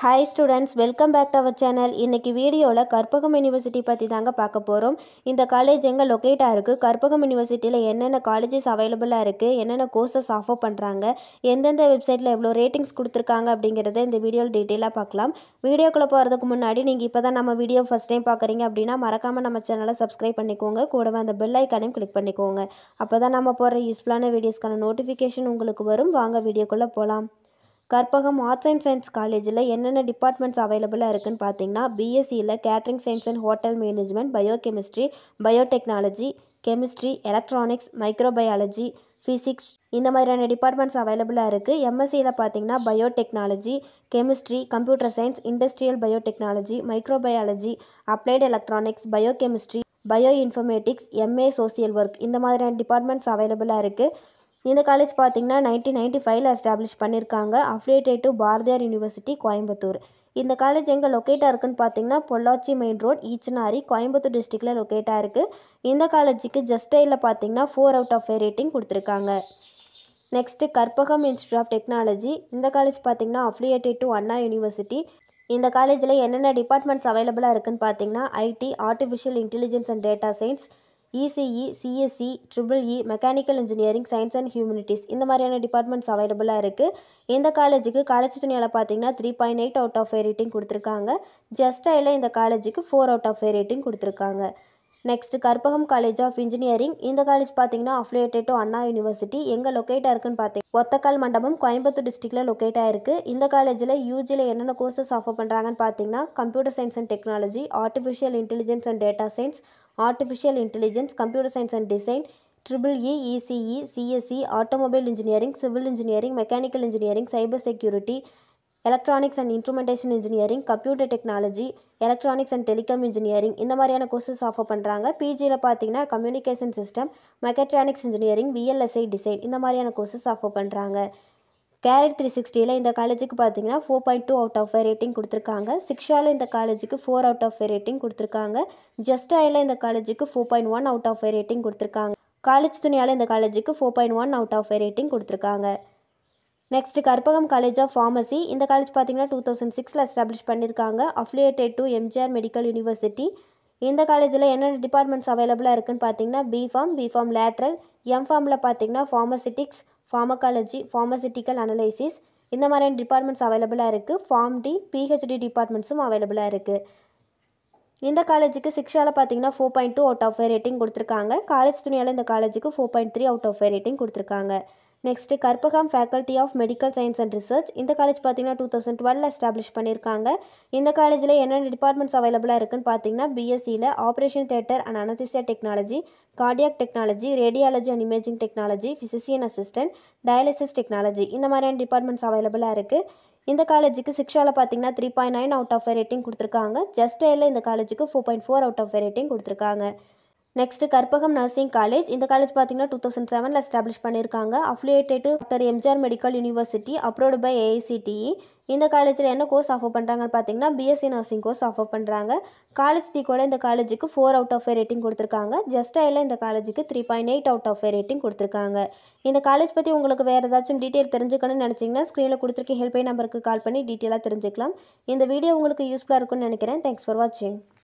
Hi students, welcome back to our channel. இன்னைக்கு வீடியோல Karpagam university பத்தி தாங்க பார்க்க போறோம். இந்த காலேஜ் எங்க லொகேட் ஆயிருக்கு, கற்பகம் யுனிவர்சிட்டில என்னென்ன காலேजेस அவைலபிளா இருக்கு, என்னென்ன கோர்சஸ் ஆஃபர் பண்றாங்க, எந்தெந்த வெப்சைட்ல எவ்வளவு ரேட்டிங்ஸ் கொடுத்திருக்காங்க அப்படிங்கறத இந்த வீடியோல டீடைலா பார்க்கலாம். வீடியோக்குள்ள போறதுக்கு முன்னாடி நீங்க இப்பதான் நம்ம வீடியோ ஃபர்ஸ்ட் டைம் பார்க்கறீங்க அப்படினா மறக்காம நம்ம சேனலை சப்ஸ்கிரைப் பண்ணிக்கோங்க. கூடவே அந்த பெல் ஐகானையும் கிளிக் பண்ணிக்கோங்க. அப்பதான் நம்ம போற யூஸ்ஃபுல்லான வீடியோஸ்க்கான நோட்டிஃபிகேஷன் உங்களுக்கு வரும். வாங்க வீடியோக்குள்ள போலாம். கற்பகம் ஆர்ட்ஸ் அண்ட் சயின்ஸ் காலேஜில் என்னென்ன டிபார்ட்மெண்ட்ஸ் அவைலபிளாக இருக்குன்னு பார்த்தீங்கன்னா பிஎஸ்சியில் catering science and hotel management, biochemistry, biotechnology, chemistry, electronics, microbiology, physics இந்த மாதிரியான டிபார்ட்மெண்ட்ஸ் அவைலபிளாக இருக்குது. எம்எஸ்சியில் பார்த்தீங்கன்னா biotechnology, chemistry, computer science, industrial biotechnology, microbiology, applied electronics, biochemistry, bio informatics, MA social work இந்த மாதிரியான டிபார்ட்மெண்ட்ஸ் அவைலபிளாக இருக்குது. இந்த காலேஜ் பார்த்தீங்கன்னா 1995ல் எஸ்டாப்ளிஷ் பண்ணியிருக்காங்க. Affiliated to Bharathiar university, Coimbatore. இந்த காலேஜ் எங்கே லொக்கேட்டாக இருக்குன்னு பார்த்தீங்கன்னா பொள்ளாச்சி மெயின் ரோட், ஈச்சனாரி, கோயம்புத்தூர் டிஸ்ட்ரிக்டில் லொக்கேட்டாக இருக்குது. இந்த காலேஜுக்கு ஜஸ்டைலில் பார்த்தீங்கன்னா 4 out of 5 ரேட்டிங் கொடுத்துருக்காங்க. Next Karpagam institute of technology. இந்த காலேஜ் பார்த்தீங்கன்னா அஃபிலியேட்டட் டு அண்ணா யூனிவர்சிட்டி. இந்த காலேஜில் என்னென்ன டிபார்ட்மெண்ட்ஸ் அவைலபிளாக இருக்குன்னு பார்த்தீங்கன்னா IT, artificial intelligence and data science, ECE, CSC, triple mechanical engineering, science and humanities இந்த மாதிரியான டிபார்ட்மெண்ட்ஸ் அவைலபிளாக இருக்குது. இந்த காலேஜுக்கு காலேஜ் துணியால் பார்த்தீங்கன்னா 3.8 out of 5 ரேட்டிங் கொடுத்துருக்காங்க. ஜஸ்டையில் இந்த காலேஜுக்கு 4 out of 5 ரேட்டிங் கொடுத்துருக்காங்க. Next Karpagam college of engineering. இந்த காலேஜ் பார்த்தீங்கன்னா அஃபிலியேட்டட் டு அண்ணா யூனிவர்சிட்டி. எங்கே லொக்கேட்டாக இருக்குன்னு பார்த்தீங்கன்னா ஒத்தக்கால் மண்டபம், கோயம்புத்தூர் டிஸ்ட்ரிக்டில் லொக்கேட் ஆயிருக்கு. இந்த காலேஜில் யூஜியில் என்னென்ன கோர்சஸ் ஆஃபர் பண்ணுறாங்கன்னு பார்த்தீங்கன்னா computer science and technology, artificial intelligence and data science, artificial intelligence, computer science and design, triple ECE, CSC, automobile engineering, civil engineering, mechanical engineering, cyber security, electronics and instrumentation engineering, computer technology, electronics and telecom engineering இந்த மாதிரியான courses offer பண்ணுறாங்க. பிஜியில் பார்த்தீங்கன்னா communication system, mechatronics engineering, VLSI design இந்த மாதிரியான courses offer பண்ணுறாங்க. Careers 360ல் இந்த காலேஜுக்கு பார்த்தீங்கன்னா 4.2 out of 5 ரேட்டிங் கொடுத்துருக்காங்க. சிக்ஷாவில் இந்த காலேஜுக்கு 4 out of 5 ரேட்டிங் கொடுத்துருக்காங்க. ஜஸ்டாயில் இந்த காலேஜுக்கு 4.1 out of 5 ரேட்டிங் கொடுத்துருக்காங்க. காலேஜ் துணியால் இந்த காலேஜுக்கு 4.1 out of 5 ரேட்டிங் கொடுத்துருக்காங்க. Next Karpagam college of pharmacy. இந்த காலேஜ் பார்த்தீங்கன்னா 2006ல் எஸ்டாப்ளிஷ் பண்ணியிருக்காங்க. Affiliated to MGR medical university. இந்த காலேஜில் என்னென்ன டிபார்ட்மெண்ட்ஸ் அவைலபிளாக இருக்குன்னு பார்த்தீங்கன்னா பிஃபார்ம் லேட்ரல், எம்ஃபார்மில் பார்த்தீங்கன்னா ஃபார்மசிட்டிக்ஸ், ஃபார்மகாலஜி, ஃபார்மசிட்டிக்கல் அனலைசிஸ் இந்த மாதிரியான டிபார்ட்மெண்ட்ஸ் அவைலபிளாக இருக்குது. ஃபார்ம் டி, பிஹெச்டி டிபார்ட்மெண்ட்ஸும் அவைலபிளாக இருக்குது. இந்த காலேஜுக்கு சிக்ஷாவில் பார்த்தீங்கன்னா 4.2 out of 5 ரேட்டிங் கொடுத்துருக்காங்க. காலேஜ் துணியால் இந்த காலேஜுக்கு 4.3 out of 5 ரேட்டிங் கொடுத்துருக்காங்க. Next Karpagam faculty of medical science and research. இந்த காலேஜ் பார்த்தீங்கன்னா 2012ல் எஸ்டாப்ளிஷ் பண்ணியிருக்காங்க. இந்த காலேஜில் என்னென்ன டிபார்ட்மெண்ட்ஸ் அவைலபிளாக இருக்குன்னு பார்த்தீங்கன்னா பிஎஸ்சியில் operation theatre and anaesthesia technology, cardiac technology, radiology and imaging technology, physician assistant, dialysis technology இந்த மாதிரியான டிபார்ட்மெண்ட்ஸ் அவைலபிளாக இருக்குது. இந்த காலேஜுக்கு சிக்ஷாவில் பார்த்தீங்கன்னா 3.9 out of 5 ரேட்டிங் கொடுத்துருக்காங்க. ஜஸ்டையில் இந்த காலேஜுக்கு 4.4 out of 5 ரேட்டிங் கொடுத்துருக்காங்க. Next Karpagam nursing college. இந்த காலேஜ் பார்த்தீங்கன்னா 2007ல் எஸ்டாப்ளிஷ் பண்ணியிருக்காங்க. Affiliated to doctor MGR medical university, approved by AICTE. இந்த காலேஜில் என்ன கோர்ஸ் ஆஃபர் பண்ணுறாங்கன்னு பார்த்தீங்கன்னா பிஎஸ்சி நர்சிங் கோர்ஸ் ஆஃபர் பண்ணுறாங்க. காலேஜ் தீக்கோல இந்த காலேஜுக்கு 4 out of 5 ரேட்டிங் கொடுத்துருக்காங்க. ஜஸ்டையில் இந்த காலேஜுக்கு 3.8 out of 5 ரேட்டிங் கொடுத்துருக்காங்க. இந்த காலேஜ் பற்றி உங்களுக்கு வேறு ஏதாச்சும் டீட்டெயில் தெரிஞ்சுக்கணும்னு நினச்சிங்கன்னா ஸ்க்ரீனில் கொடுத்துருக்க ஹெல்ப்லைன் நம்பருக்கு கால் பண்ணி டீட்டெயிலாக தெரிஞ்சுக்கலாம். இந்த வீடியோ உங்களுக்கு யூஸ்ஃபுல்லாக இருக்கும்னு நினைக்கிறேன். தேங்க்ஸ் ஃபார் வாட்சிங்.